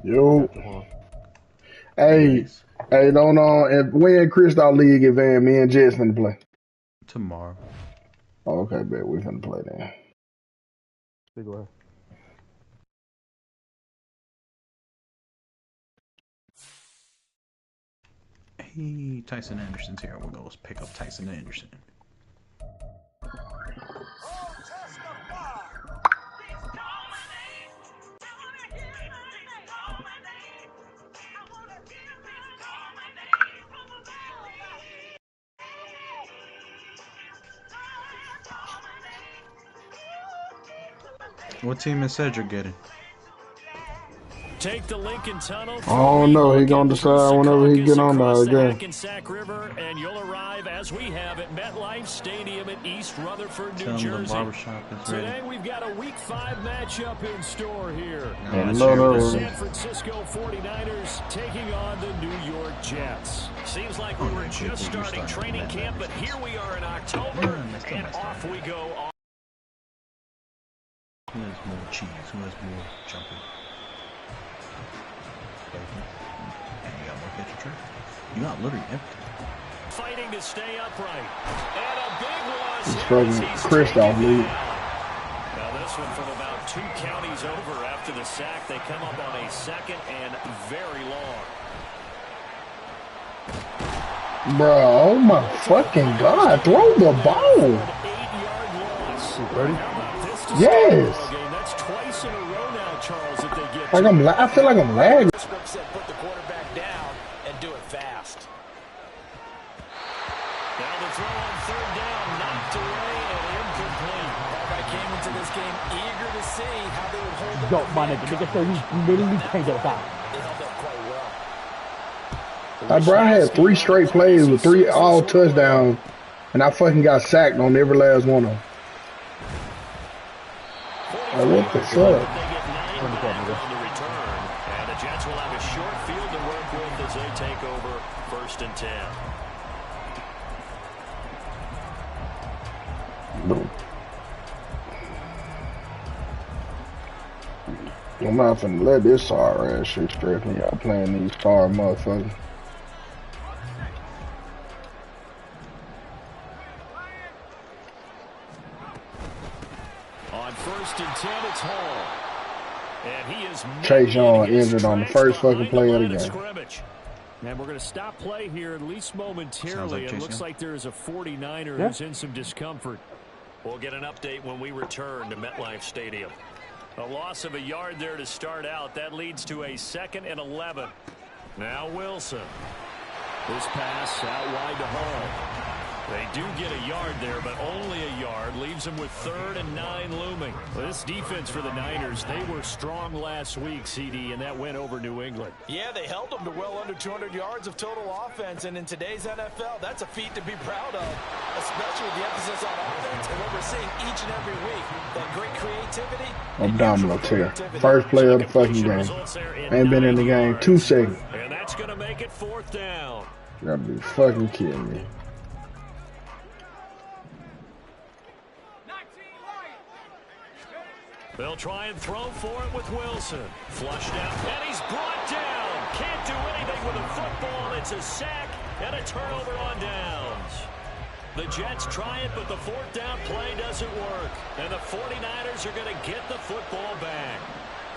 Yo. Hey, Yes. hey, don't if when Crystal League event, me and Jets finna play. Tomorrow. Oh, okay, bet we finna play then. Big way. Hey, Tyson Anderson's here. We'll go pick up Tyson Anderson. What team is Cedric getting? Take the Lincoln Tunnel. I don't know. He gonna decide whenever he get on there again. Hackensack River, and you'll arrive as we have at MetLife Stadium in East Rutherford, New Tell him Jersey. the barbershop is ready. Today we've got a Week 5 matchup in store here. Yeah, The San Francisco 49ers taking on the New York Jets. Seems like we were just starting training camp, but here we are in October, and off we go. Who has more cheese? Who has more jumping? And you got more ketchup tray? You got literally empty. Fighting to stay upright. And a big one. He's fucking Kristoff lead. Now this one from about 2 counties over after the sack. They come up on a second and very long. Bro, oh my fucking God. Throw the ball. 8-yard loss. Ready? Yes. That's twice in a row now, Charles, if they get Like I feel like I'm lagging. Said put the quarterback down and do it fast. Now the throw on 3rd down, knocked away and incomplete. I came into this game eager to see how they would hold up. Yo, my nigga said he literally can't get it back. They held up quite well. Bro, I had 3 straight plays with 3 all touchdowns, and I fucking got sacked on every last one of them. Like, what the fuck? They get 9 on the return, and the Jets will have a short field to work with as they take over 1st and 10. I'm not finna let this sorry ass shit straight me out playing these star motherfuckers. On 1st and 10, it's Hall. And he is Chase Young injured on the first fucking play of the game. Scrimmage. And we're going to stop play here, at least momentarily. Like it looks like there's a 49er who's in some discomfort. We'll get an update when we return to MetLife Stadium. A loss of a yard there to start out. That leads to a 2nd and 11. Now Wilson. This pass out wide to Hall. They do get a yard there, but only a yard. Leaves them with 3rd and 9 looming. This defense for the Niners, they were strong last week, CD, and that went over New England. Yeah, they held them to well under 200 yards of total offense, and in today's NFL, that's a feat to be proud of, especially with the emphasis on offense and what we're seeing each and every week. That great creativity. Abdominal tear. First play of the fucking game. Ain't been in the game 2 seconds. And that's going to make it 4th down. You gotta be fucking kidding me. They'll try and throw for it with Wilson. Flushed out, and he's brought down. Can't do anything with a football. It's a sack and a turnover on downs. The Jets try it, but the 4th down play doesn't work. And the 49ers are going to get the football back.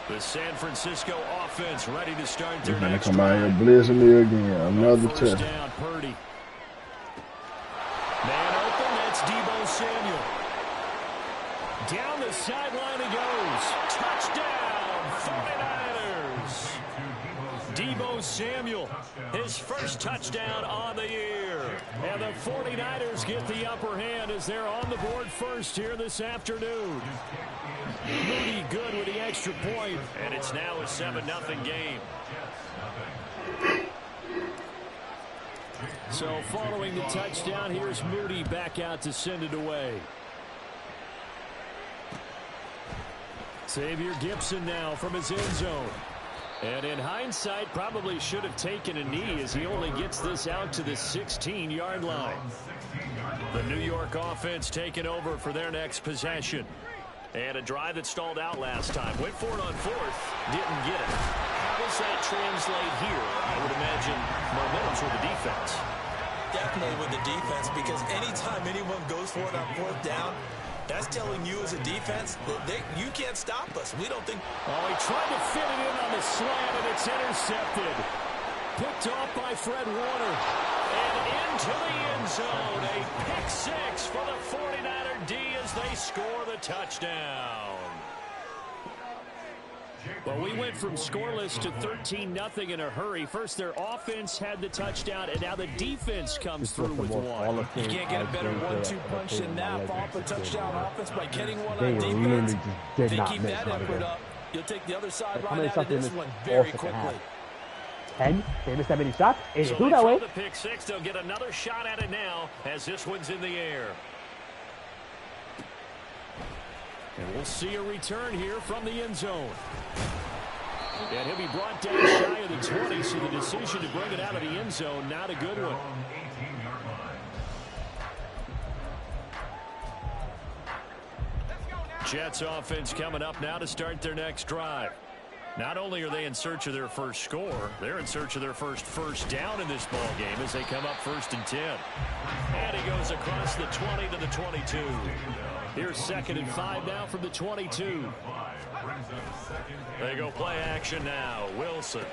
The San Francisco offense ready to start their next drive. They're gonna come out here blitzing me again. Another First touch. down, Purdy. Man open, that's Deebo Samuel. Down the sideline he goes. Touchdown, 49ers. Deebo Samuel, his first touchdown on the year. And the 49ers get the upper hand as they're on the board first here this afternoon. Moody good with the extra point, and it's now a 7-0 game. So following the touchdown, here's Moody back out to send it away. Xavier Gipson now from his end zone. And in hindsight, probably should have taken a knee as he only gets this out to the 16-yard line. The New York offense taking over for their next possession. And a drive that stalled out last time. Went for it on 4th. Didn't get it. How does that translate here? I would imagine momentum's with the defense. Definitely with the defense, because anytime anyone goes for it on fourth down, that's telling you as a defense that you can't stop us. We don't think... Oh, he tried to fit it in on the slant, and it's intercepted. Picked off by Fred Warner. And into the end zone. A pick six for the 49er D as they score the touchdown. Well, we went from scoreless to 13-0 in a hurry. First, their offense had the touchdown, and now the defense comes through with one. You can't get a better 1-2 punch than that. Off a touchdown offense by getting one on defense. If they keep that effort up, you'll take the other sideline out of this one very quickly. 10, they missed that many shots. It So do they that throw way. the pick six. They'll get another shot at it now as this one's in the air. And we'll see a return here from the end zone. And he'll be brought down shy of the 20, so the decision to bring it out of the end zone, not a good one. Jets offense coming up now to start their next drive. Not only are they in search of their first score, they're in search of their first down in this ball game as they come up 1st and 10. And he goes across the 20 to the 22. Here's 2nd and 5 now from the 22. They go play action now. Wilson.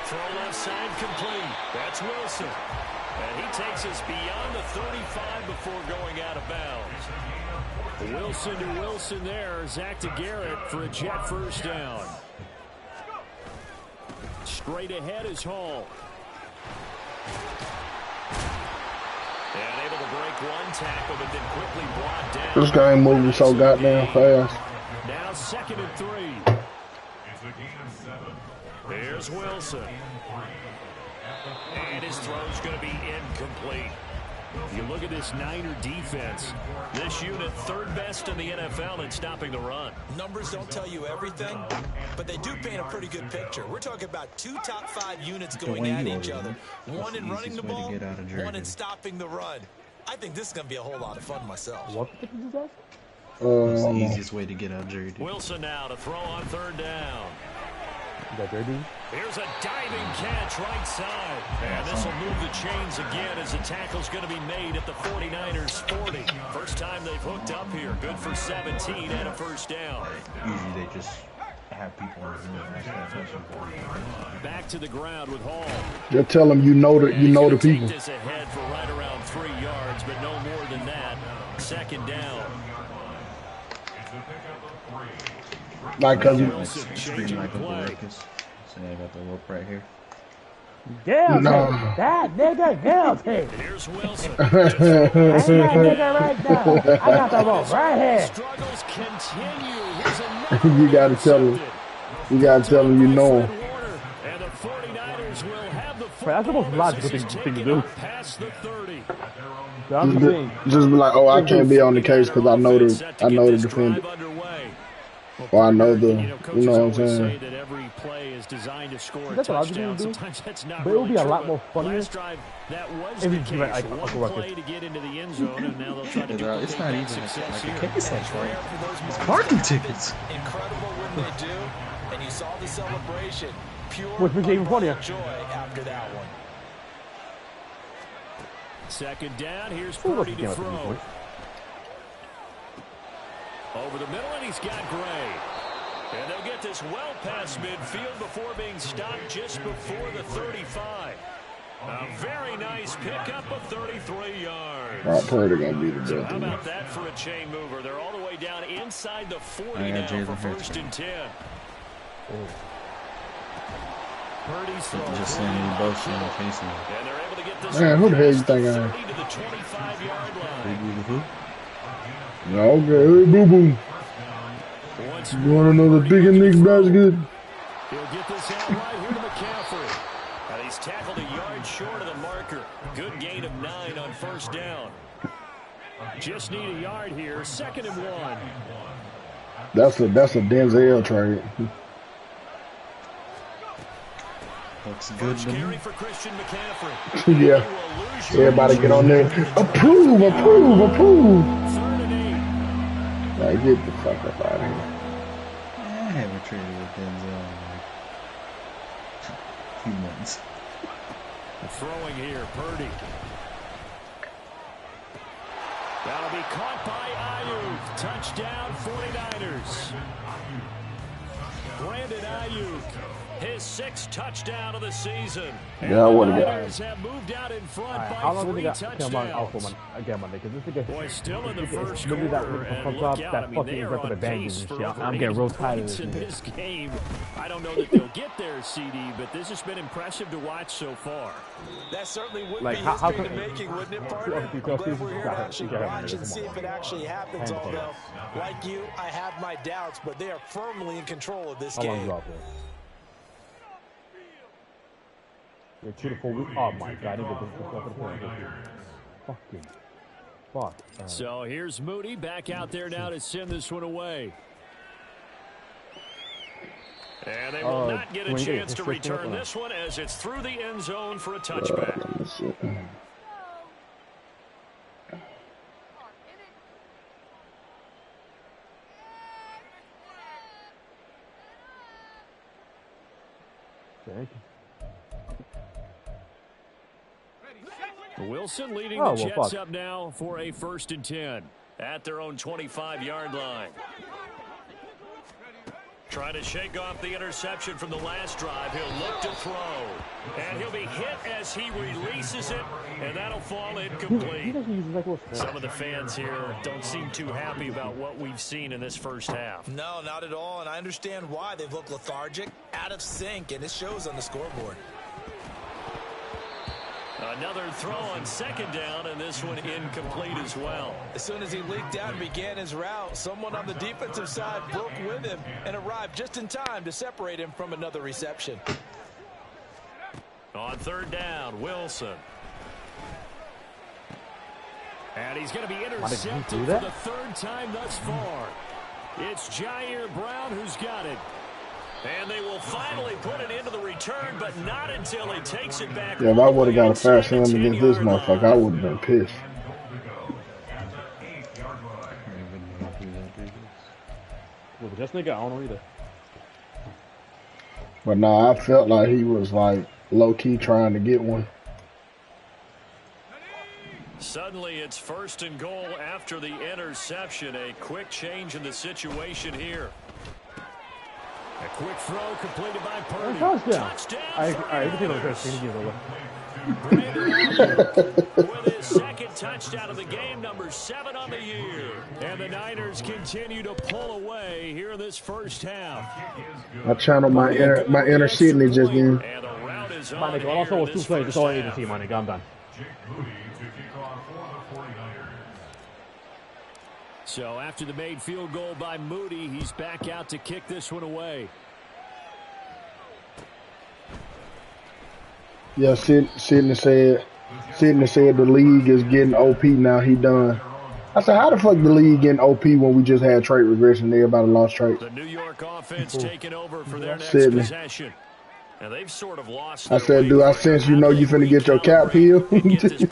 Throw left side complete. That's Wilson. And he takes us beyond the 35 before going out of bounds. Wilson to Wilson there. Zach to Garrett for a Jet first down. Straight ahead is Hall. And able to break one tackle, but then quickly brought down. This game moving so goddamn fast. Now 2nd and 3. Here's Wilson. And his throw's going to be incomplete. You look at this Niner defense. This unit 3rd best in the NFL in stopping the run. Numbers don't tell you everything, but they do paint a pretty good picture. We're talking about 2 top 5 units going at each other. One in running the ball, one in stopping the run. I think this is going to be a whole lot of fun myself. What the is that? That's the easiest way to get out of Jerry. Wilson now to throw on 3rd down. Is that Jerry? Here's a diving catch right side. And this will move the chains again as the tackle's going to be made at the 49ers 40. First time they've hooked up here. Good for 17 and a first down. Usually they just have people on the Back to the ground with Hall. Just tell them you know the people. Take this ahead for right around 3 yards, but no more than that. 2nd down. Like, cause Wilson changing the play. Saying about the rope right here. Damn, No. that nigga, hell, hey. Here's Wilson. I ain't that nigga right now. I got the rope right here. Struggles continue. Here's another you gotta tell them. You gotta tell them you know them. And the 49ers will have the Bro, that's the most logical thing to do. past the 30. That's the thing. Just be like, oh, I can't be on the case because I know the defender. Or I know the, you know what I'm saying? That every play is designed to score a That's what I was touchdown. gonna do. Sometimes that's not But it would really be a true, lot but more funnier last drive, that was if the it's case. like One play to get into the end zone, and now they'll try to duplicate It's not that even success like here. a case like It's rare for those moments. parking tickets. Incredible when they do, and you saw the celebration. Pure, What's been even funnier? joy after that one. 2nd down. Here's Who Purdy else to came up with throw. these points? Over the middle, and he's got Gray. And they'll get this well past midfield before being stopped just before the 35. A very nice pickup of 33 yards. Rob Purdy gonna be the So death how of me. about that for a chain mover? They're all the way down inside the 40 I now got Jalen for Hurts. 1st and 10. Purdy's Just throw. saying we both see him facing him. And they're able to get this Man, who the hell you past the think I am? 30 to the 25-yard line. Who? No, okay, hey, boo boo. Once You wanna know the big and Nick's basket? he'll get this out right here to McCaffrey. And he's tackled a yard short of the marker. Good gain of 9 on 1st down. Just need a yard here. 2nd and 1. That's a Denzel trade. Looks good First to me. carry for Christian McCaffrey. Yeah. He will lose yard. Everybody get on there. Approve. 3rd and 8. Like, get the fuck up out of here. I haven't traded with Denzel. few months. Throwing here, Purdy. That'll be caught by Ayuk. Touchdown, 49ers. Brandon Ayuk, his 6th touchdown of the season. Yeah, I would have got. Have moved out in front by how long 3 touchdowns. Again, Monday, because this nigga. Boy, still in the first quarter. That And look out, I mean, they are on pace for I'm getting real tired of this game. I don't know that they'll get there, CD, but this has been impressive to watch so far. That certainly would like, be how history to making, wouldn't it, partner? I'm glad we're here to actually watch and see if it actually happens, although, like you, I have my doubts, but they are firmly in control of this game. You're 2 to 4 weeks. Oh my God! I didn't get this. Fucking fuck. So here's Moody back out there now to send this one away. And they will not get a chance to return this one as it's through the end zone for a touchback. Thank you. Wilson leading the Jets up now for a 1st and 10 at their own 25-yard line. Trying to shake off the interception from the last drive. He'll look to throw. And he'll be hit as he releases it, and that'll fall incomplete. Some of the fans here don't seem too happy about what we've seen in this first half. No, not at all, and I understand why. They've looked lethargic, out of sync, and it shows on the scoreboard. Another throw on 2nd down, and this one incomplete as well. As soon as he leaked out and began his route, someone on the defensive side broke with him and arrived just in time to separate him from another reception. On 3rd down, Wilson. And he's going to be intercepted for the 3rd time thus far. It's Jair Brown who's got it. And they will finally put it into the return, but not until he takes it back. Yeah, if I would have got a fast hand against this motherfucker, I would have been pissed. Well, just nigga, I don't know either. But no, I felt like he was like low-key trying to get one. Suddenly it's 1st and goal after the interception. A quick change in the situation here. A quick throw completed by Purdy. Touchdown. I can see those with his 2nd touchdown of the game, number 7 on the year. And the Niners continue to pull away here in this first half. I channeled my inner Sydney just then. And the route is my nigga, also was 2 plays. That's all I need to see, my nigga. I'm done. So after the made field goal by Moody, he's back out to kick this one away. Yeah, Sidney said the league is getting OP now. He done. I said, how the fuck the league getting OP when we just had trait regression? Everybody lost traits. The New York offense taking over for their next possession. And they've sort of lost. I said, do I sense you know you finna get your cap peeled? That's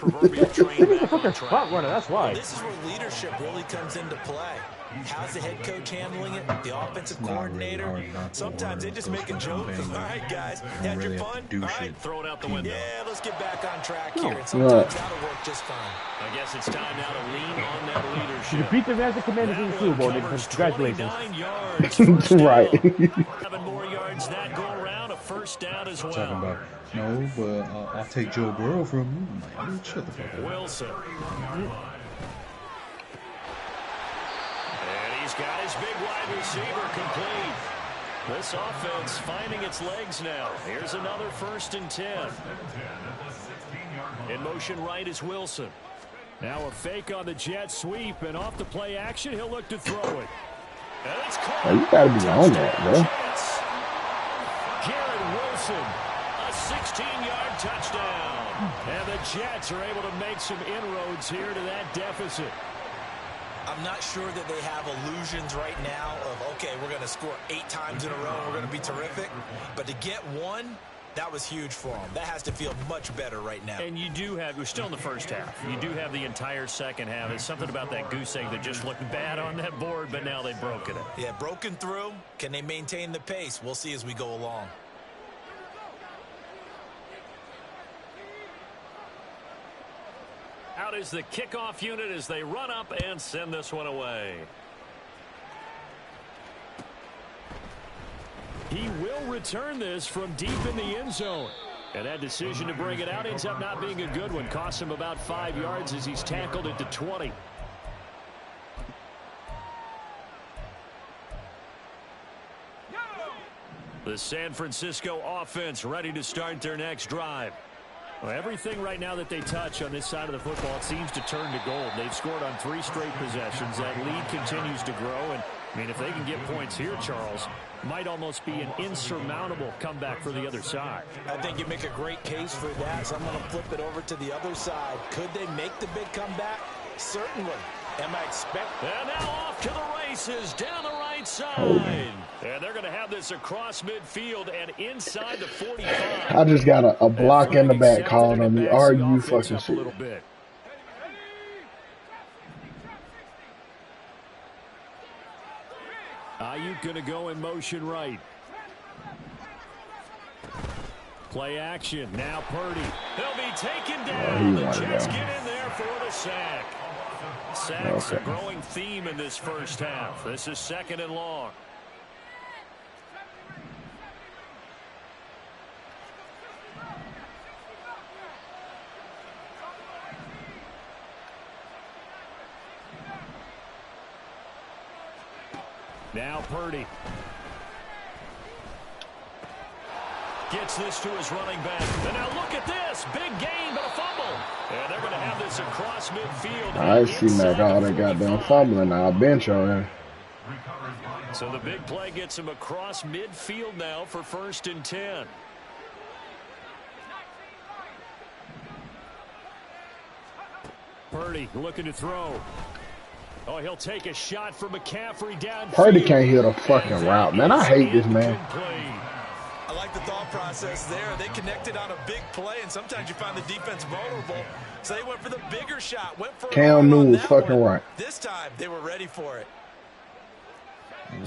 why. This is where leadership really comes into play. How's the head coach handling it? The offensive coordinator? Sometimes they just make a joke. All right, guys, had your fun? All right, throw it out the window. Yeah, let's get back on track here. And sometimes that'll work just fine. I guess it's time now to lean on that leadership. You beat the Magic Commanders in the Super Bowl, congratulations. Right. 7 more yards that go around, a 1st down as well. Talking about, no, but I'll take Joe Burrow from you. I'm like, shut the fuck up. Wilson. Got his big wide receiver complete. This offense finding its legs now. Here's another 1st and 10. In motion right is Wilson. Now a fake on the jet sweep, and off the play action, he'll look to throw it. And it's caught. Oh, you gotta be on that, bro. Garrett Wilson, a 16-yard touchdown. And the Jets are able to make some inroads here to that deficit. I'm not sure that they have illusions right now of, okay, we're going to score 8 times in a row and we're going to be terrific. But to get one, that was huge for them. That has to feel much better right now. And you do have, we're still in the first half. You do have the entire second half. It's something about that goose egg that just looked bad on that board, but now they've broken it. Yeah, broken through. Can they maintain the pace? We'll see as we go along. out is the kickoff unit as they run up and send this one away. He will return this from deep in the end zone. And that decision to bring it out ends up not being a good one. Costs him about 5 yards as he's tackled at the 20. The San Francisco offense ready to start their next drive. Well, everything right now that they touch on this side of the football, it seems to turn to gold. They've scored on 3 straight possessions. That lead continues to grow. And, I mean, if they can get points here, Charles, might almost be an insurmountable comeback for the other side. I think you make a great case for that, so I'm going to flip it over to the other side. Could they make the big comeback? Certainly. Am I expecting? And now off to the races down the right side. And they're going to have this across midfield and inside the 45. I just got a block in the back called on me. Are you fucking serious? Ayuk going to go in motion right. Play action. Now Purdy. He'll be taken down. The Jets get in there for the sack. Sacks a growing theme in this first half. This is 2nd and long. Now Purdy. Gets this to his running back. And now look at this. Big gain, but a fumble. And they're going to have this across midfield. I see that all that goddamn fumbling. I'll bench on him. So the big play gets him across midfield now for 1st and 10. Purdy looking to throw. Oh, he'll take a shot for McCaffrey down. Purdy can't hit a fucking route, man. I hate this man. I like the thought process there. They connected on a big play, and sometimes you find the defense vulnerable. So they went for the bigger shot. Went for Cam Newton was fucking right. This time, they were ready for it.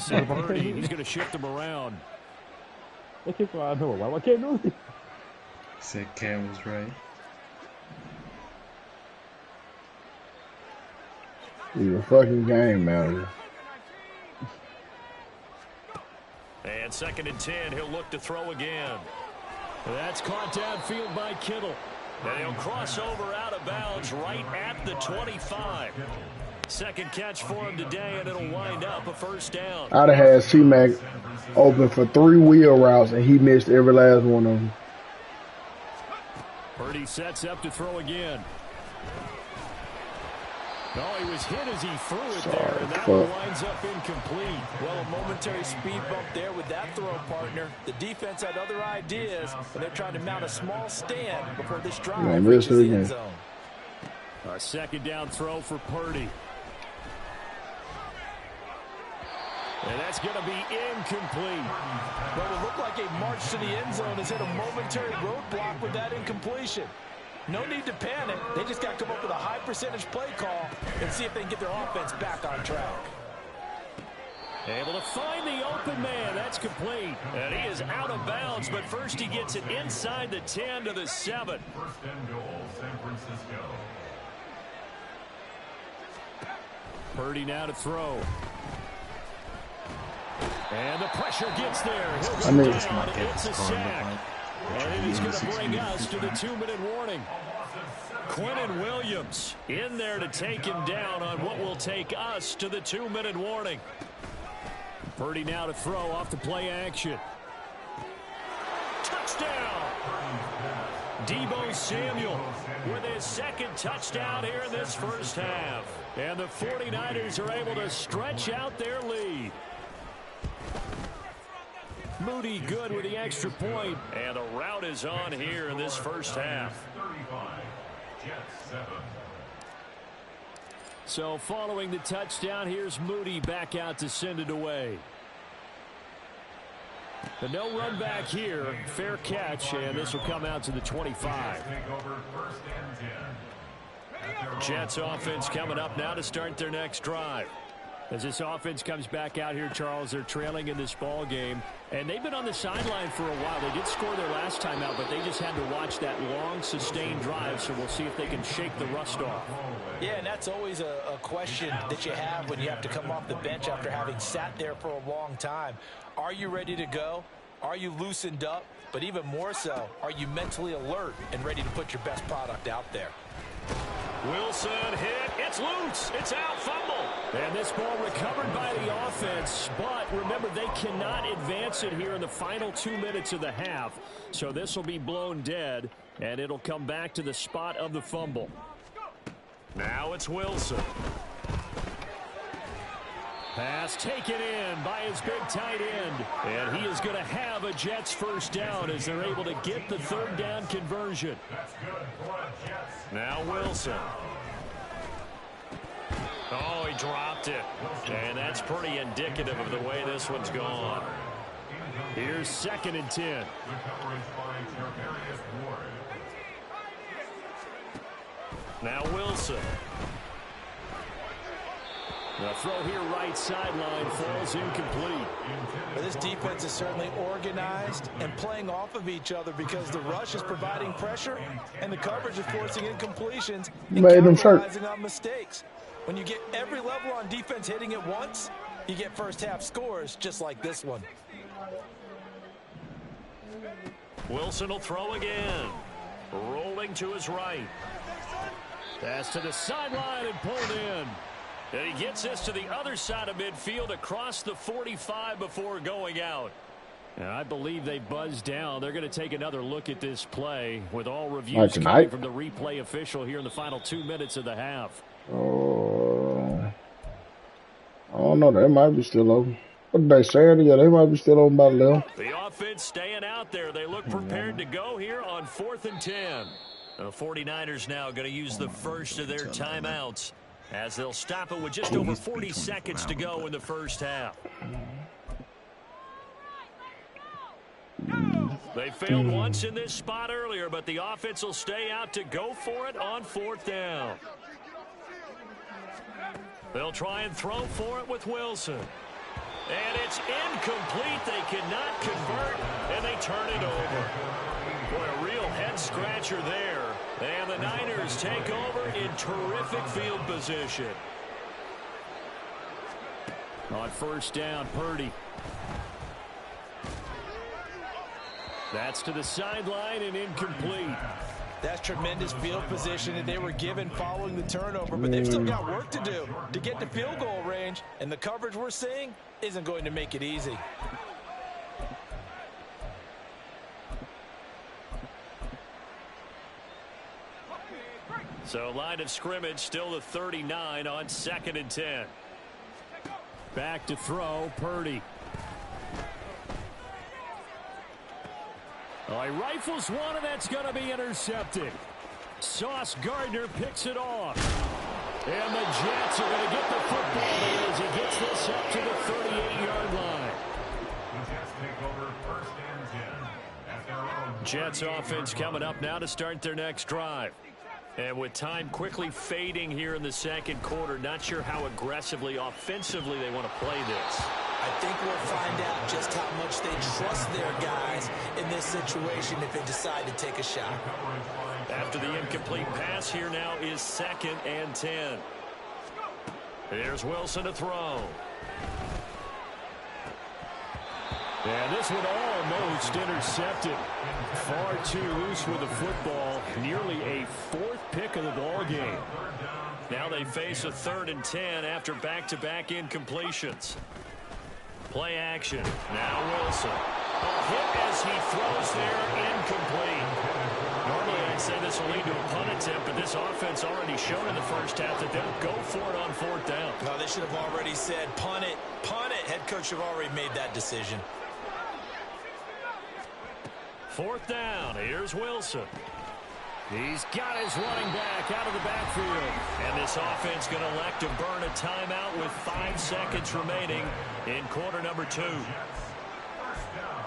Purdy, he's going to shift him around. Why can't Newton? Said Cam was right. He's a fucking game manager. And 2nd and 10, he'll look to throw again. That's caught downfield by Kittle. And he'll cross over out of bounds right at the 25. Second catch for him today, and it'll wind up a 1st down. I'd have had C-Mac open for 3 wheel routes, and he missed every last one of them. Purdy sets up to throw again. No, he was hit as he threw it there, and that one winds up incomplete. Well, a momentary speed bump there with that throw, partner. The defense had other ideas, and they're trying to mount a small stand before this drive reaches the end zone. A 2nd down throw for Purdy. And that's going to be incomplete. Well, it looked like a march to the end zone has hit a momentary roadblock with that incompletion. No need to panic. They just got to come up with a high percentage play call and see if they can get their offense back on track. Able to find the open man. That's complete. And he is out of bounds, but first he gets it inside the 10 to the 7. 1st and goal, San Francisco. Purdy now to throw. And the pressure gets there. I mean, it's a sack. And it is going to bring us to the 2-minute warning. Quentin Williams in there to take him down on what will take us to the 2-minute warning. Purdy now to throw off the play action. Touchdown! Deebo Samuel with his 2nd touchdown here in this first half. And the 49ers are able to stretch out their lead. Moody good with the extra point. And the route is on here in this first half. 35, Jets 7. So following the touchdown, here's Moody back out to send it away. But no run back here. Fair catch, and this will come out to the 25. Jets offense coming up now to start their next drive. As this offense comes back out here, Charles, they're trailing in this ball game, and they've been on the sideline for a while. They did score their last time out, but they just had to watch that long, sustained drive, so we'll see if they can shake the rust off. Yeah, and that's always a question that you have when you have to come off the bench after having sat there for a long time. Are you ready to go? Are you loosened up? But even more so, are you mentally alert and ready to put your best product out there? Wilson hit. It's loose. It's out. Fumble. And this ball recovered by the offense. But remember, they cannot advance it here in the final 2 minutes of the half. So this will be blown dead, and it'll come back to the spot of the fumble. Now it's Wilson. Pass taken in by his big tight end. And he is going to have a Jets first down as they're able to get the third down conversion. Now Wilson. Oh, he dropped it. And that's pretty indicative of the way this one's gone. Here's 2nd and 10. Now Wilson. The throw here right sideline falls incomplete. But this defense is certainly organized and playing off of each other because the rush is providing pressure and the coverage is forcing incompletions and capitalizing on mistakes. When you get every level on defense hitting at once, you get first half scores just like this one. Wilson will throw again. Rolling to his right. Pass to the sideline and pulled in. And he gets this to the other side of midfield across the 45 before going out. And I believe they buzzed down. They're going to take another look at this play with all reviews coming from the replay official here in the final 2 minutes of the half. Oh, I don't know. They might be still open. What did they say? Yeah, they might be still open by the The offense staying out there. They look prepared to go here on 4th and 10. The 49ers now going to use the first of their timeouts, as they'll stop it with just over 40 seconds to go in the first half. They failed once in this spot earlier, but the offense will stay out to go for it on 4th down. They'll try and throw for it with Wilson. And it's incomplete. They cannot convert, and they turn it over. Boy, a real head-scratcher there. And the Niners take over in terrific field position. On 1st down, Purdy. That's to the sideline and incomplete. That's tremendous field position that they were given following the turnover, but they've still got work to do to get to field goal range, and the coverage we're seeing isn't going to make it easy. So line of scrimmage still the 39 on 2nd and 10. Back to throw, Purdy. Oh, he rifles one, and that's going to be intercepted. Sauce Gardner picks it off. And the Jets are going to get the football there as he gets this up to the 38-yard line. The Jets take over 1st and 10 at their own. Jets offense coming up now to start their next drive. And with time quickly fading here in the second quarter, not sure how aggressively, offensively they want to play this. I think we'll find out just how much they trust their guys in this situation if they decide to take a shot. After the incomplete pass, here now is 2nd and 10. Here's Wilson to throw. And this one almost intercepted. Far too loose with the football. Nearly a 4th pick of the ball game. Now they face a 3rd and 10 after back-to-back incompletions. Play action. Now Wilson. A hit as he throws there, incomplete. Normally I'd say this will lead to a punt attempt, but this offense already showed in the first half that they'll go for it on 4th down. No, they should have already said punt it, punt it. Head coach should have already made that decision. 4th down. Here's Wilson. He's got his running back out of the backfield. And this offense going to elect to burn a timeout with 5 seconds remaining in quarter number 2. 1st down.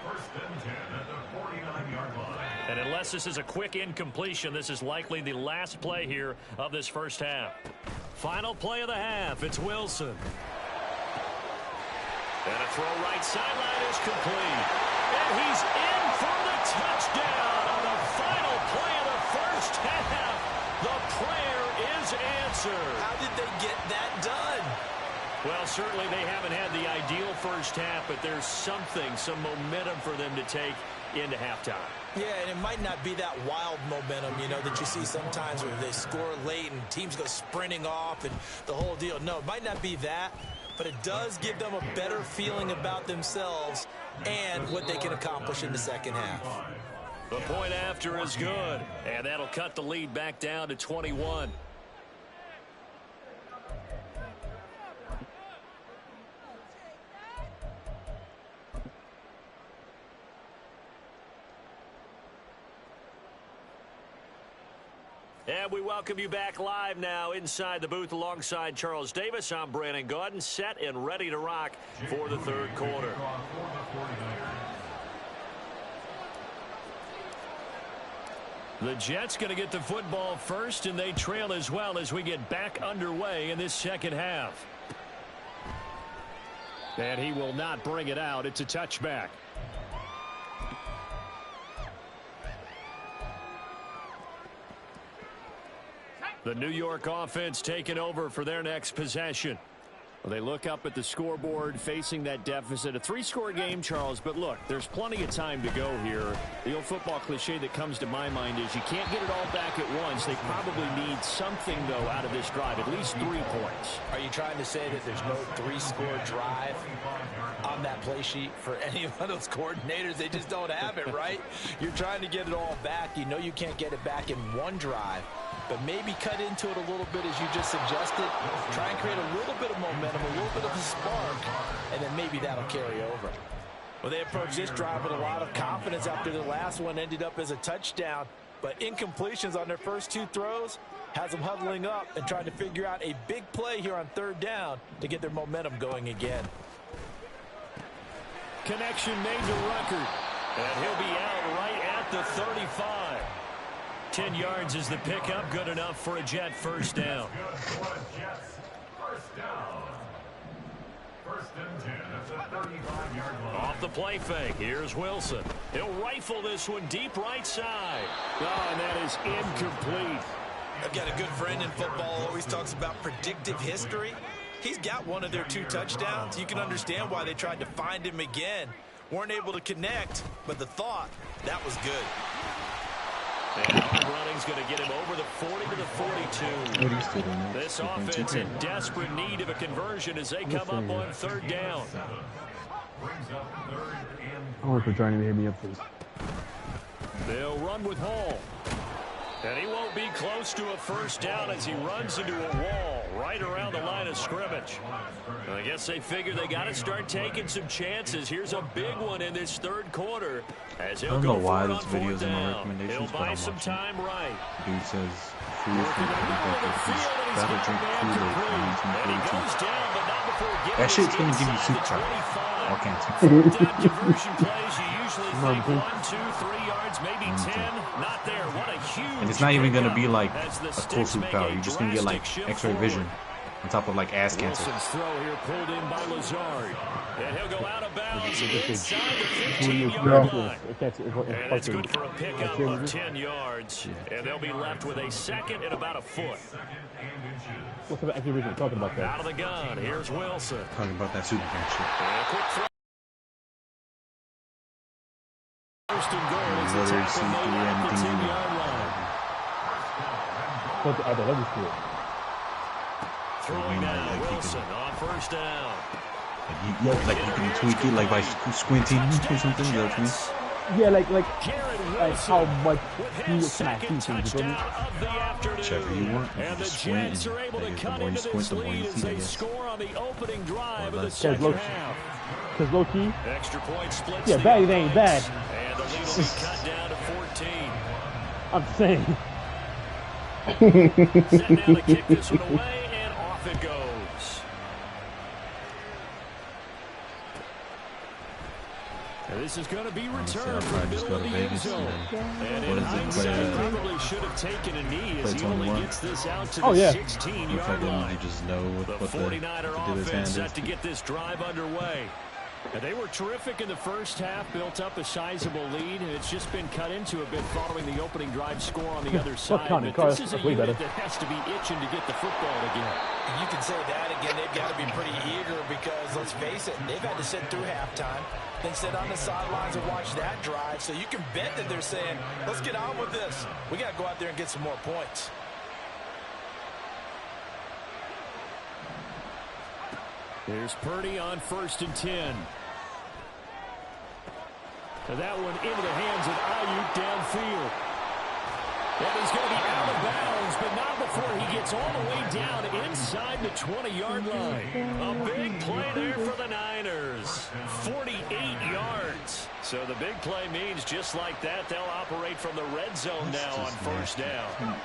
1st and 10 at the 49-yard line. And unless this is a quick incompletion, this is likely the last play here of this first half. Final play of the half. It's Wilson. And a throw right sideline is complete. And he's in for the touchdown on the final play of the first half. The prayer is answered. How did they get that done? Well, certainly they haven't had the ideal first half, but there's some momentum for them to take into halftime. Yeah, and it might not be that wild momentum, you know, that you see sometimes where they score late and teams go sprinting off and the whole deal. No, it might not be that, but it does give them a better feeling about themselves and what they can accomplish in the second half. The point after is good, and that'll cut the lead back down to 21. And we welcome you back live now inside the booth alongside Charles Davis. I'm Brandon Gaudin, set and ready to rock for the third quarter. The Jets going to get the football first, and they trail as well as we get back underway in this second half. And he will not bring it out. It's a touchback. The New York offense taking over for their next possession. Well, they look up at the scoreboard facing that deficit. A three-score game, Charles, but look, there's plenty of time to go here. The old football cliche that comes to my mind is you can't get it all back at once. They probably need something, though, out of this drive, at least 3 points. Are you trying to say that there's no three-score drive on that play sheet for any of those coordinators? They just don't have it, right? You're trying to get it all back. You know you can't get it back in one drive. But maybe cut into it a little bit as you just suggested. Try and create a little bit of momentum, a little bit of a spark, and then maybe that'll carry over. Well, they approached this drive with a lot of confidence after the last one ended up as a touchdown. But incompletions on their first 2 throws has them huddling up and trying to figure out a big play here on third down to get their momentum going again. Connection made to Ruckert. And he'll be out right at the 35. 10 yards is the pickup. Good enough for a Jet first down. First and 10 at the 35-yard line. Off the play fake. Here's Wilson. He'll rifle this one deep right side. Oh, and that is incomplete. I've got a good friend in football, always talks about predictive history. He's got one of their 2 touchdowns. You can understand why they tried to find him again. Weren't able to connect, but the thought, that was good. And hard running's going to get him over the 40 to the 42. This offense in desperate need of a conversion as they come up on third down. I want for joining me. Hit me up, please. They'll run with Hall. And he won't be close to a first down as he runs into a wall right around the line of scrimmage. I guess they figure they got to start taking some chances. Here's a big one in this third quarter. As he'll I don't go know why for it this on video fourth is in my down. recommendations, He'll but buy I'm some watching. time right. Dude says food from rather drink Kool-Aid from 1942. That shit's gonna give you soup chop. All kinds of Fourth down conversion plays, you usually think 1, 2, 3 yards, maybe 10. Not there. What a huge. And it's not even gonna be like as the a cool sticks soup make power. a You're just gonna get like drastic shift X-ray vision on top of like ass cancer. Wilson's throw here pulled in by Lazard. And he'll go out of bounds inside the 15-yard line. And it's good for a pickup of 10 yards. And they'll be left with a second and about a foot. What's the X-ray vision talking about that? Out of the gun. Here's Wilson. Talking about that super fan shit. And a quick throw. First and goal. It's a Literally tackle see made through at the anything you 10-yard line. Let me see it. Throwing now, Wilson on first down. Like you can tweak it like by squinting or something. You know what I mean? Yeah, like how much His you second can see things, you touchdown of the afternoon. Whichever you want. You And the just squint, Jets are able to and cut the more you into squint, this the more lead you as see, I they guess. score on the opening drive of the Because second low-key. half. Because low key, Extra point splits yeah, the bad, it ain't offense. bad. And the lead will be cut down to 14. I'm saying. Set now to kick this one away, and off it goes. And This is going to be returned from the middle of the end zone. And in hindsight, probably should have taken a knee as he only gets this out to the 16-yard line. You just know The 49er offense set to get this drive underway. And they were terrific in the first half, built up a sizable lead, and it's just been cut into a bit following the opening drive score on the other side. But this is a unit that has to be itching to get the football again. You can say that again. They've got to be pretty eager because, let's face it, they've had to sit through halftime, then sit on the sidelines and watch that drive. So you can bet that they're saying, let's get on with this. We got to go out there and get some more points. Here's Purdy on 1st and 10. And that one into the hands of Ayuk downfield. And he's going to be out of bounds, but not before he gets all the way down inside the 20-yard line. A big play there for the Niners. 48 yards. So the big play means just like that, they'll operate from the red zone now on 1st down.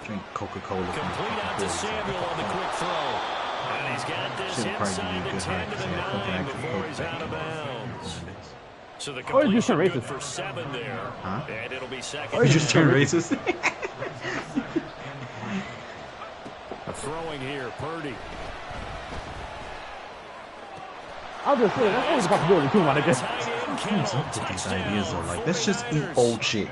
Drink Coca-Cola. Complete out to Samuel on the quick throw. And he's got this inside the 10 to the 9 before he's out of bounds. So the completion good for 7 there. Huh? And it'll be 2nd. Oh, you just turned racist. A throwing here, Purdy. I'll just say, that's always a possibility too, man. These ideas are like, let's just eat old shit.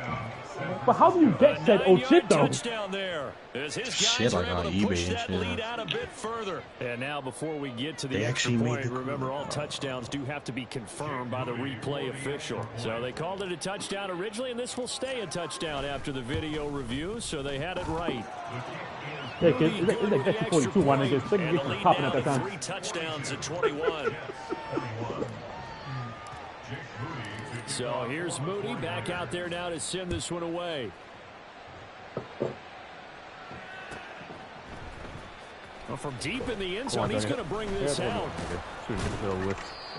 But how do you get said old shit, though? Shit like on eBay and shit. And now before we get to the extra point, remember all touchdowns do have to be confirmed by the replay official. So they called it a touchdown originally, and this will stay a touchdown after the video review, so they had it right. Yeah, it's like extra 42 one and just second gets popping at that time. 3 touchdowns at 21. So here's Moody back out there now to send this one away. Well, from deep in the end zone, he's going to bring this out.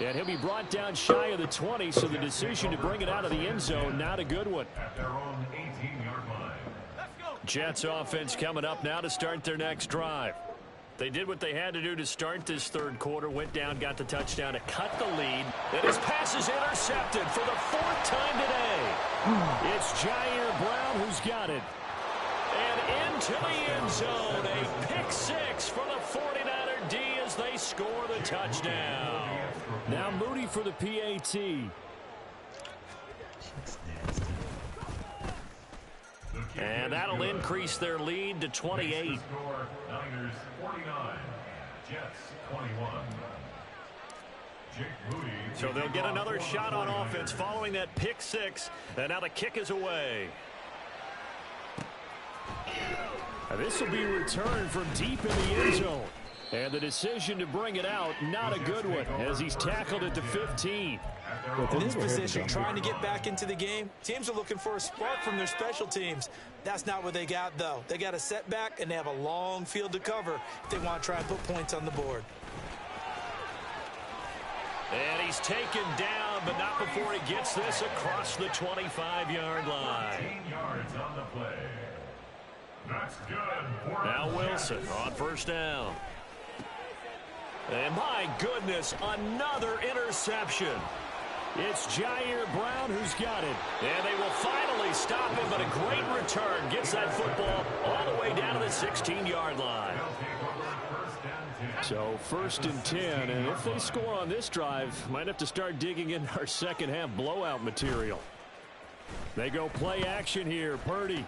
And he'll be brought down shy of the 20, so the decision to bring it out of the end zone, not a good one. At their own 18-yard line. Jets offense coming up now to start their next drive. They did what they had to do to start this third quarter, went down, got the touchdown to cut the lead. And his pass is intercepted for the 4th time today. It's Jair Brown who's got it. And into the end zone, a pick 6 for the 49er D as they score the touchdown. Now Moody for the PAT. And that'll increase their lead to 28. Niners 49, Jets 21. So they'll get another shot on offense following that pick 6. And now the kick is away. This will be returned from deep in the end zone. And the decision to bring it out, not a good one, as he's tackled at the 15. In this position, trying to get back into the game, teams are looking for a spark from their special teams. That's not what they got, though. They got a setback, and they have a long field to cover if they want to try and put points on the board. And he's taken down, but not before he gets this across the 25-yard line. 15 yards on the play. That's good. Now Wilson on 1st down. And my goodness, another interception. It's Jair Brown who's got it. And they will finally stop him, but a great return. Gets that football all the way down to the 16-yard line. So 1st and 10, and if they score on this drive, might have to start digging in our second half blowout material. They go play action here. Purdy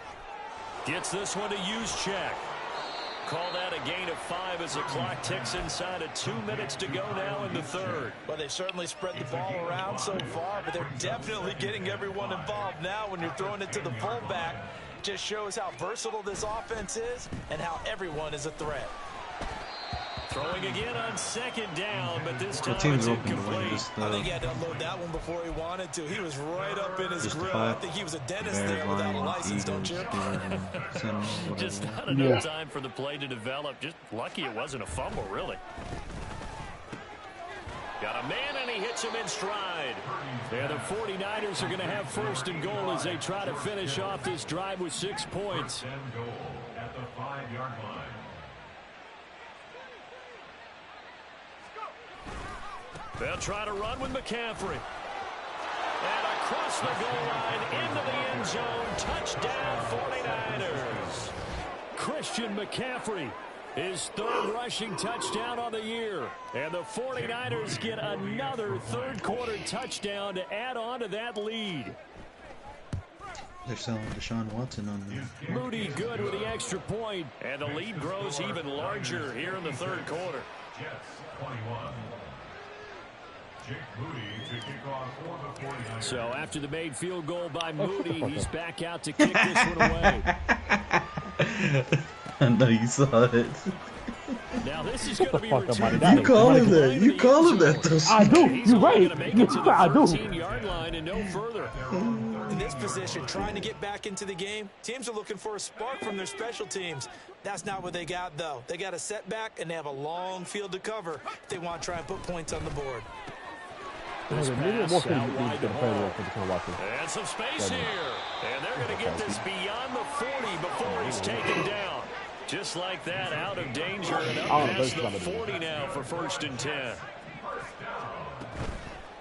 gets this one to Juszczyk. Call that a gain of 5 as the clock ticks inside of 2 minutes to go now in the third. Well, they've certainly spread the ball around so far, but they're definitely getting everyone involved now when you're throwing it to the fullback. Just shows how versatile this offense is and how everyone is a threat. Throwing again on 2nd down, but this time it's incomplete. I think he had to unload that one before he wanted to. He was right up in his grill. I think he was a dentist there without a license, don't you? Just not enough time for the play to develop. Just lucky it wasn't a fumble, really. Got a man, and he hits him in stride. And the 49ers are going to have 1st and goal as they try to finish off this drive with 6 points. 1st and goal at the 5-yard line. They'll try to run with McCaffrey. And across the goal line into the end zone. Touchdown 49ers. Christian McCaffrey, his third rushing touchdown on the year. And the 49ers get another third-quarter touchdown to add on to that lead. They're selling Deshaun Watson on them. Moody good with the extra point. And the lead grows even larger here in the third quarter. Jets 21. Jake Moody to kick off for the 49ers. So after the made field goal by Moody, he's back out to kick this one away. I know you saw it. Now this is going to be returned. You call him that. You call him that. I do. You're right. I do. 13-yard line and no further. In this position, trying to get back into the game, teams are looking for a spark from their special teams. That's not what they got, though. They got a setback, and they have a long field to cover if they want to try and put points on the board. This pass out wide to Hall. And some space here. And they're going to get this beyond the 40 before he's taken down. Just like that, out of danger and up past the 40 now for 1st and 10.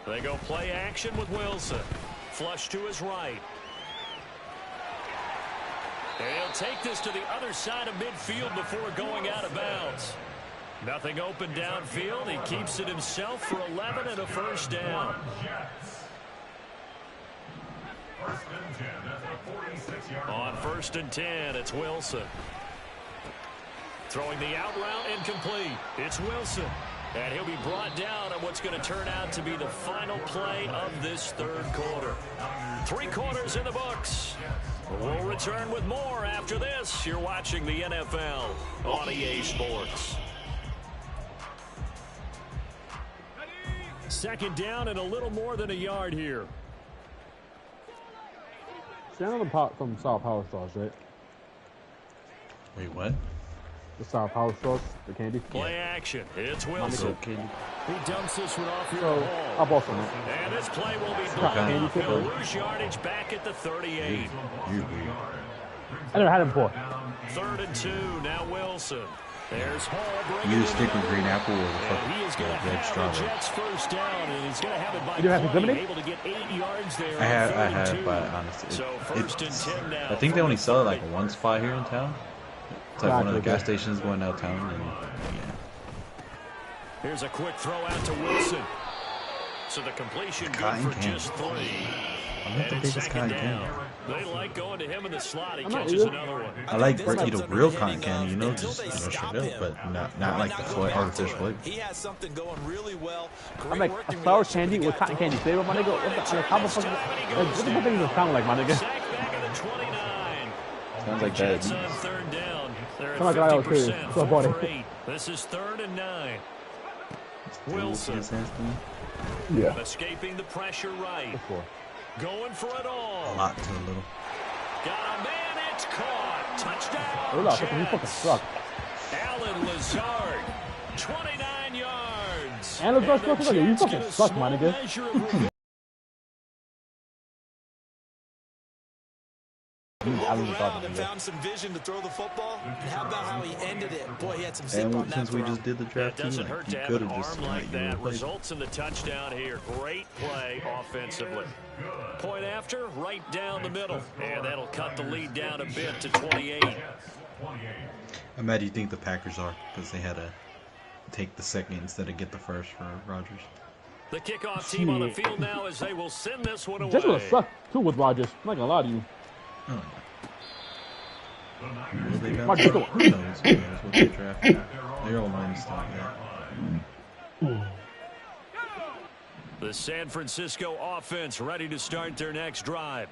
They go play action with Wilson. Flush to his right. And he'll take this to the other side of midfield before going out of bounds. Nothing open downfield. He keeps it himself for 11 and a first down. On 1st and 10, it's Wilson. Throwing the out route incomplete. It's Wilson. And he'll be brought down on what's going to turn out to be the final play of this third quarter. 3 quarters in the books. We'll return with more after this. You're watching the NFL on EA Sports. 2nd down and a little more than a yard here. Stand on the pot from Sour Power Straws, right? Wait, what? The Sour Power Straws, the candy. Play action. It's Wilson. He dumps this one off here So, to Hall. I'll ball some. And this play will be blown up. He'll lose yardage back at the 38. I never had him before. 3rd and 2. Now Wilson. There's Hall. You just stick with green apple or the He is going to red have strawberry. the Jets first down, and he's going to have it by You have his 20, lemonade? able to get 8 yards there. I on 3rd and have, 2. but honestly, So 1st and 10 now. I think they only sell it like one spot here in town. It's like one of the gas Gotcha. stations going downtown, and yeah. Here's a quick throw out to Wilson. So the completion good Cotton for candy. just 3. I'm not the And it's biggest 2nd cotton down. candy. They like going to him in the slot. He I'm not catches either. another one. I like this eat one's a under real the cotton heading candy, you know, of just until they straight stop up, him. but not Why like not the go flavor, after artificial him? flavor. He has something going really well. I'm Great like work a in sour relationship candy the with guy cotton candy flavor, my nigga. Like, how the fuck? What the fuck does it sound like, my nigga? Sack back at the 29. Sounds like Jets that. on 3rd down. They're Sound like at I was serious. 50%. So I 4 bought for it. 8. This is 3rd and 9. Wilson Yeah. escaping the pressure right. For? Going for it A all. lot to a little. Got a man, it's caught. Touchdown, Relax, you fucking Jets. suck. Alan Lazard, 29 yards. And Lazard the sucks, you Jets fucking get a suck, my small nigga. measure of revenge. Around and found some vision to throw the football. And how about how he ended it? Boy, he had some zip on And that since we throw. just did the It draft too, doesn't like, hurt you to have could an have just arm like you know, that. played. Results in the touchdown here. Great play offensively. Point after, right down the middle. And that'll cut the lead down a bit to 28. I'm mad you think the Packers are, because they had to take the second instead of get the first for Rodgers. The kickoff team on the field now as they will send this one away. Jets would have sucked too with Rodgers. I'm not gonna lie to you. Oh, well, they got Rodgers, who knows what they draft. They're all minus stuff, yeah. The San Francisco offense ready to start their next drive.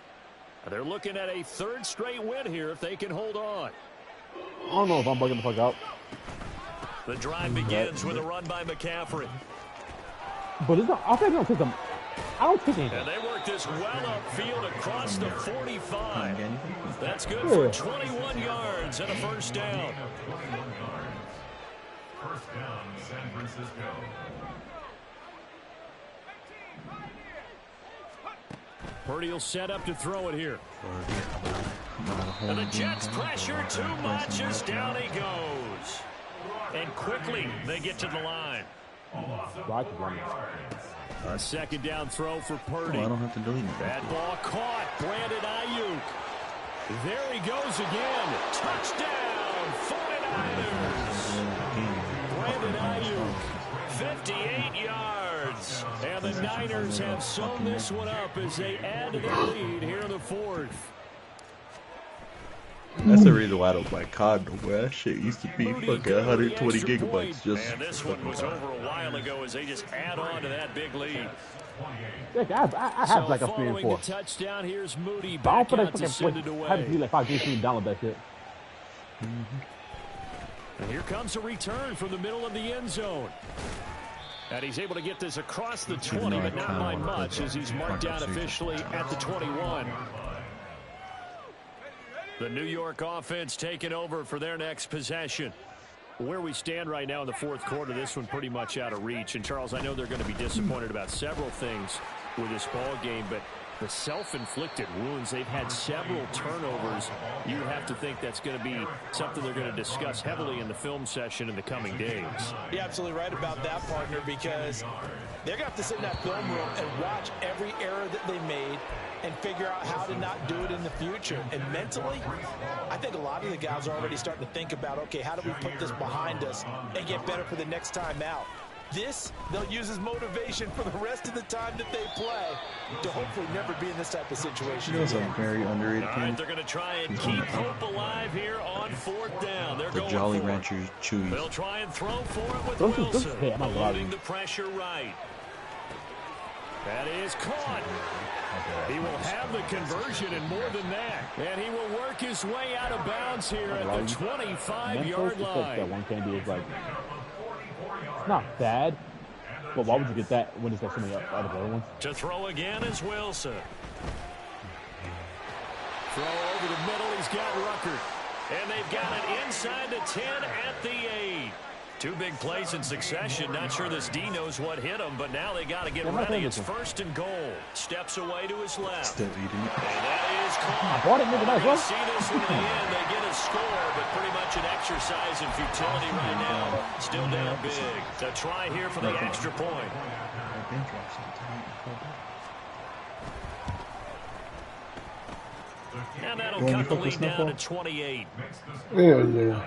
They're looking at a 3rd straight win here if they can hold on. I don't know if I'm bugging the fuck out. The drive begins with a run by McCaffrey. But it's not, I think I don't take them. I don't take anything. And they work this well upfield across the 45. Again, That's good for 21 yards and a first down. First down, San Francisco. Purdy will set up to throw it here. And the Jets pressure too much as down he goes. And quickly they get to the line. A second down throw for Purdy. Oh, I don't have to delete it. That ball caught. Brandon Ayuk. There he goes again. Touchdown, 49ers. Brandon Ayuk, 58 yards. And the Niners have sewn this one up as they add to their lead here in the fourth. That's the reason why I don't buy COD no more. That shit used to be fucking 120 gigabytes. Just and this one was over a while ago as they just add on to that big lead. I have like a 3 and 4. Touchdown. Here's Moody But I back don't out to send it away. I have to do like 5 days to download that shit. And here comes a return from the middle of the end zone. And he's able to get this across the 20, but not by much as he's marked down officially at the 21. The New York offense taking over for their next possession. Where we stand right now in the fourth quarter, this one pretty much out of reach. And, Charles, I know they're going to be disappointed about several things with this ball game, but the self-inflicted wounds, they've had several turnovers. You have to think that's going to be something they're going to discuss heavily in the film session in the coming days. You're absolutely right about that, partner, because they're going to have to sit in that film room and watch every error that they made and figure out how to not do it in the future. And mentally, I think a lot of the guys are already starting to think about, okay, how do we put this behind us and get better for the next time out? This, they'll use as motivation for the rest of the time that they play to hopefully never be in this type of situation. It was a very underrated game. They're going to try and keep hope alive here on fourth down. They're going Jolly for Ranchers Chewy. They'll try and throw for it with Wilson. Loading the pressure right. That is caught. He will have the conversion and more than that. And he will work his way out of bounds here at the 25-yard line. That one candy is like, it's not bad, but why would you get that when it's got so many other ones? To throw again is Wilson. Throw over the middle. He's got Ruckert. And they've got it inside the 10 at the 8. Two big plays in succession. Not sure this D knows what hit him, but now they got to get ready. It's first and goal. Steps away to his left. Still eating it. And that is caught. I bought it, nigga. Nice one. See this one in the end. They get a score, but pretty much an exercise in futility right now. Still down big. The try here for the extra point. And that'll cut the lead down to 28. Yeah.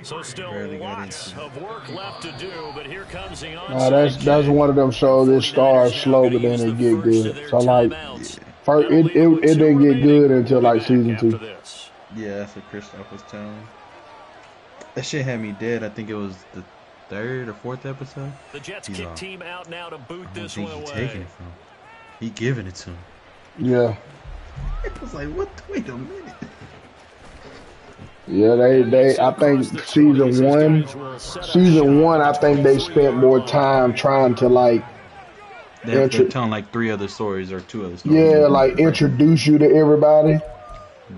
So still lots of work left to do, but here comes the onside. That's one of them shows that starts slow, but then it get good. So like, first it didn't get good until like season 2. Yeah, that's what Christoph was telling me. That shit had me dead. I think it was the 3rd or 4th episode. The Jets kick team out now to boot this one away. Taking it from him. He giving it to him. Yeah. It was like, what? Wait a minute. Yeah, they. I think season one. I think they spent more time trying to like. They're telling like 3 other stories or 2 other stories. Yeah, like introduce you to everybody,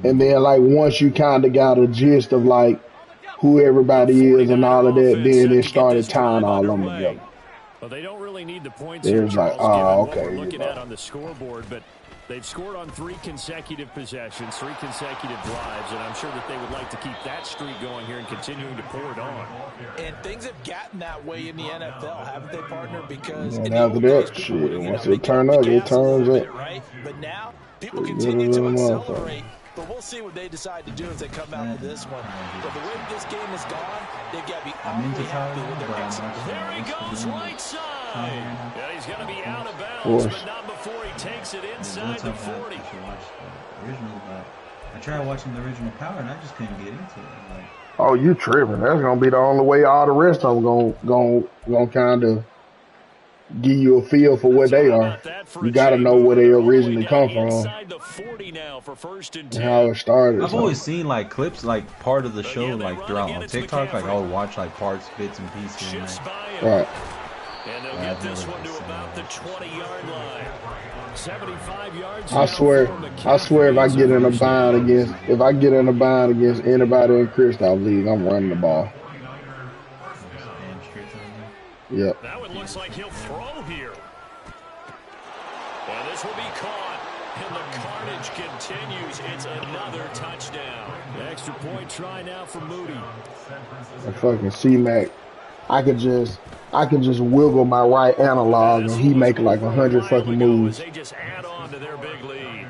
and then like once you kind of got a gist of like who everybody is and all of that, then it started tying all of them together. Well, they don't really need the points. It was like, oh, okay. What we're looking at on the scoreboard, but. They've scored on 3 consecutive possessions, 3 consecutive drives, and I'm sure that they would like to keep that streak going here and continuing to pour it on. And things have gotten that way in the NFL, haven't they, partner? Because after that, shit, once it turns up, it turns up. Right? But now, people continue to accelerate. But we'll see what they decide to do as they come out of this one. But the way this game has gone, they've got to be awfully happy with their execution. There he goes, right side. Yeah, he's going to be out of bounds, but not before he takes it inside the 40. I tried watching the original Power, and I just couldn't get into it. Like, oh, you tripping? That's gonna be the only way all the rest of them gonna kind of give you a feel for what they are. You got to know where they originally come from and how it started. I've always seen like clips, like part of the show, like throughout on TikTok. Like I'll watch like parts, bits, and pieces. Right. And they'll get this one to about the 20-yard line. 75 yards. I swear, if I get in a bind against anybody in Christoph League, I'm running the ball. Yep. That one looks like he'll throw here. And this will be caught. And the carnage continues. It's another touchdown. The extra point try now for Moody. A fucking C-Mac I can just wiggle my right analog and he make like 100 fucking moves. They just add on to their big lead.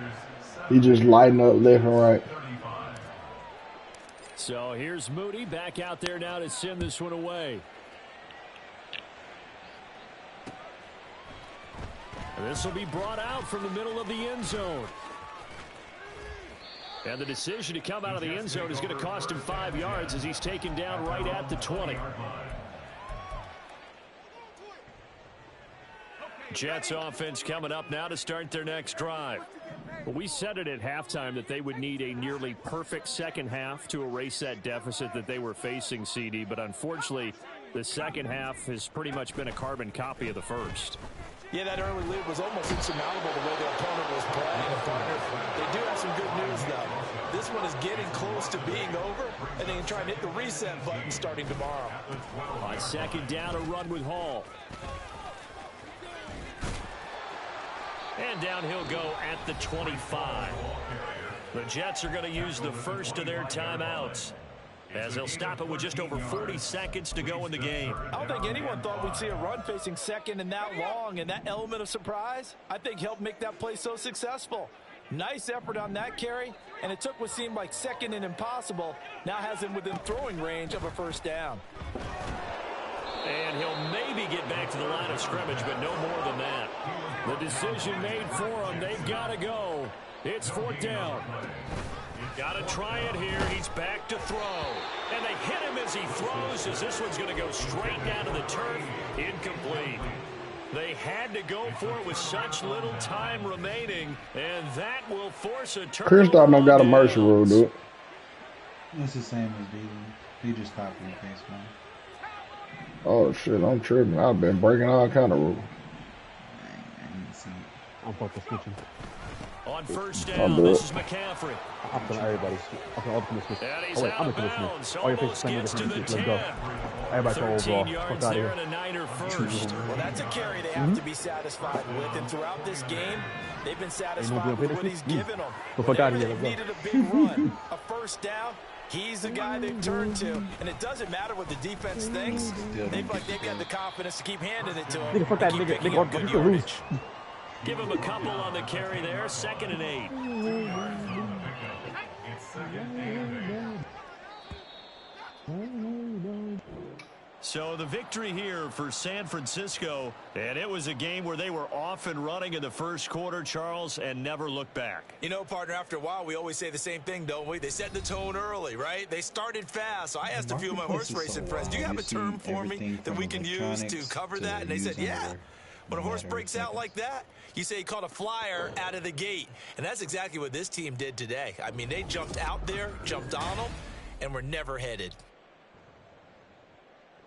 He just lighting up left and right. So here's Moody back out there now to send this one away. This will be brought out from the middle of the end zone. And the decision to come out of the end zone is going to cost him 5 yards as he's taken down right at the 20. Jets offense coming up now to start their next drive. Well, we said it at halftime that they would need a nearly perfect second half to erase that deficit that they were facing, CD. But unfortunately, the second half has pretty much been a carbon copy of the first. Yeah, that early lead was almost insurmountable the way their opponent was playing, partner. They do have some good news, though. This one is getting close to being over, and they can try and hit the reset button starting tomorrow. On second down, a run with Hall. And down he'll go at the 25. The Jets are going to use the first of their timeouts, as they'll stop it with just over 40 seconds to go in the game. I don't think anyone thought we'd see a run facing second and that long, and that element of surprise, I think, helped make that play so successful. Nice effort on that carry, and it took what seemed like second and impossible, now has him within throwing range of a first down. And he'll maybe get back to the line of scrimmage, but no more than that. The decision made for him. They've got to go. It's fourth down. Got to try it here. He's back to throw. And they hit him as he throws, as this one's going to go straight down to the turf. Incomplete. They had to go for it with such little time remaining, and that will force a turnover. Chris Dalton got a mercy rule, dude. It's the same as Beasley. He just copied the face, man. Oh shit, I'm tripping. I've been breaking all kind of rules. I'm fucking switching. On first down, this is McCaffrey. I'm putting everybody. I'm putting all the commissioners. And he's I'm out the of commissioner. bounds. All your Almost faces gets to the 10. Let's go. Everybody go 13 overall. yards Fuck out there here. and a Niner first. Well, that's a carry they have to be satisfied with, and throughout this game, they've been satisfied with what he's given them. Whenever they've needed a big run, a first down, he's the guy they've turned to, and it doesn't matter what the defense thinks. They've got the confidence to keep handing it to him. Nigga, fuck that nigga. Nigga, you can lose. Give him a couple on the carry there. 2nd and 8. So the victory here for San Francisco, and it was a game where they were off and running in the first quarter, Charles, and never looked back. You know, partner, after a while, we always say the same thing, don't we? They set the tone early, right? They started fast. So I asked a few of my horse racing friends, do you have a term for me that we can use to cover that? And they said, yeah. When a horse breaks out like that, you say he caught a flyer out of the gate. And that's exactly what this team did today. I mean, they jumped out there, jumped on them, and were never headed.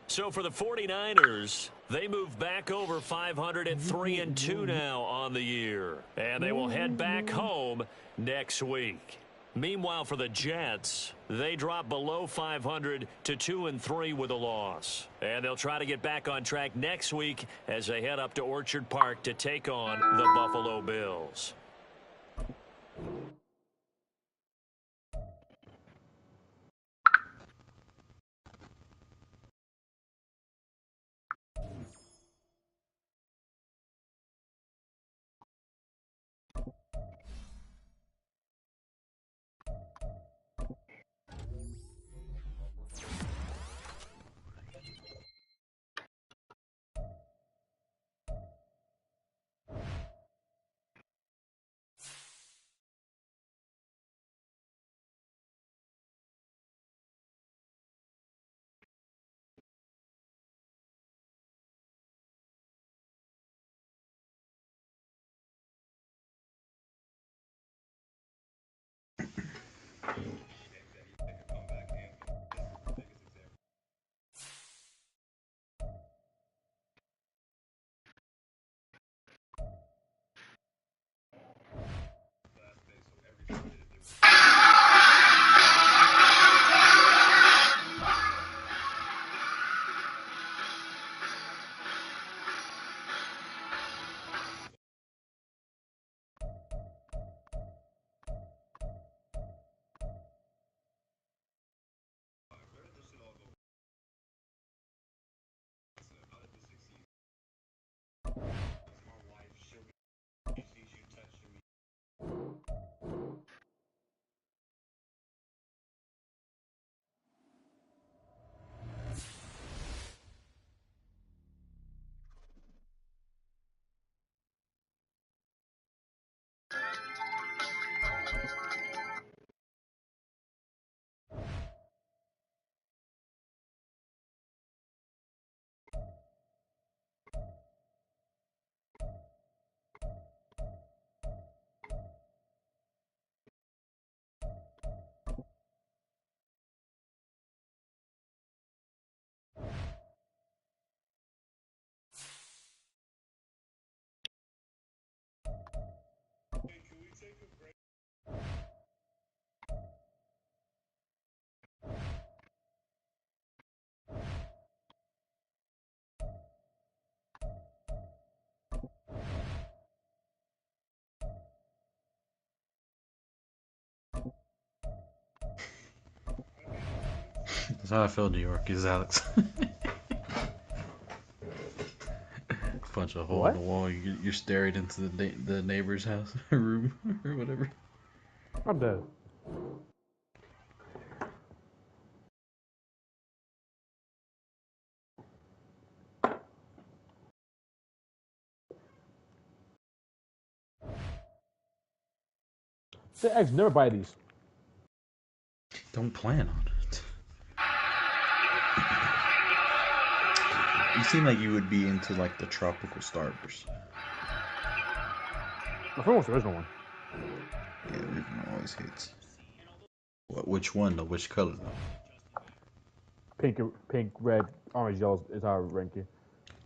So for the 49ers, they move back over 500 at 3-2 now on the year. And they will head back home next week. Meanwhile, for the Jets, they drop below 500 to 2-3 with a loss. And they'll try to get back on track next week as they head up to Orchard Park to take on the Buffalo Bills. That's how I feel, New York. Is Alex. Punch a hole in the wall. You're staring into the neighbor's house room or whatever. I'm dead. The eggs never buy these. Don't plan on it. You seem like you would be into like the tropical starters. My friend wants the original one. Yeah, the original always hits. Which one though? Which color though? Pink, red, orange, yellow is our ranking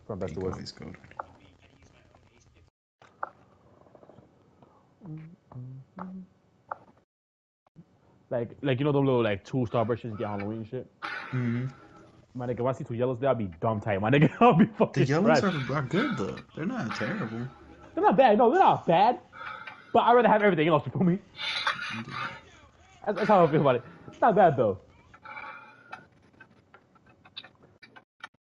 from best to worst. Always go. Like you know the little like 2-star brushes you get Halloween and shit. Mm-hmm. My nigga, when I see 2 yellows there, I'll be dumb tight. My nigga, I'll be fucking. The yellows are good though. They're not terrible. They're not bad. No, they're not bad. But I'd rather have everything else. You feel me? That's how I feel about it. It's not bad though.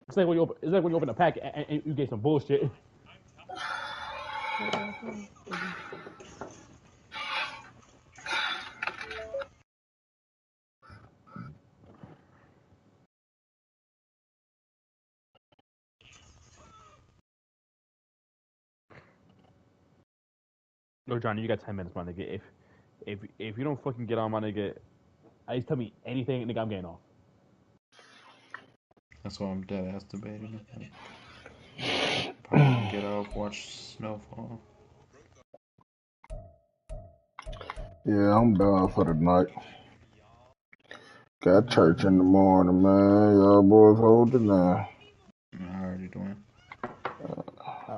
It's like when you open a pack and you get some bullshit. Yo, Johnny, you got 10 minutes, my nigga. If you don't fucking get on, my nigga, at least tell me anything, nigga, I'm getting off. That's why I'm dead ass debating it. Probably get off, watch snowfall. Yeah, I'm done for the night. Got church in the morning, man. Y'all boys hold it down. I already doing.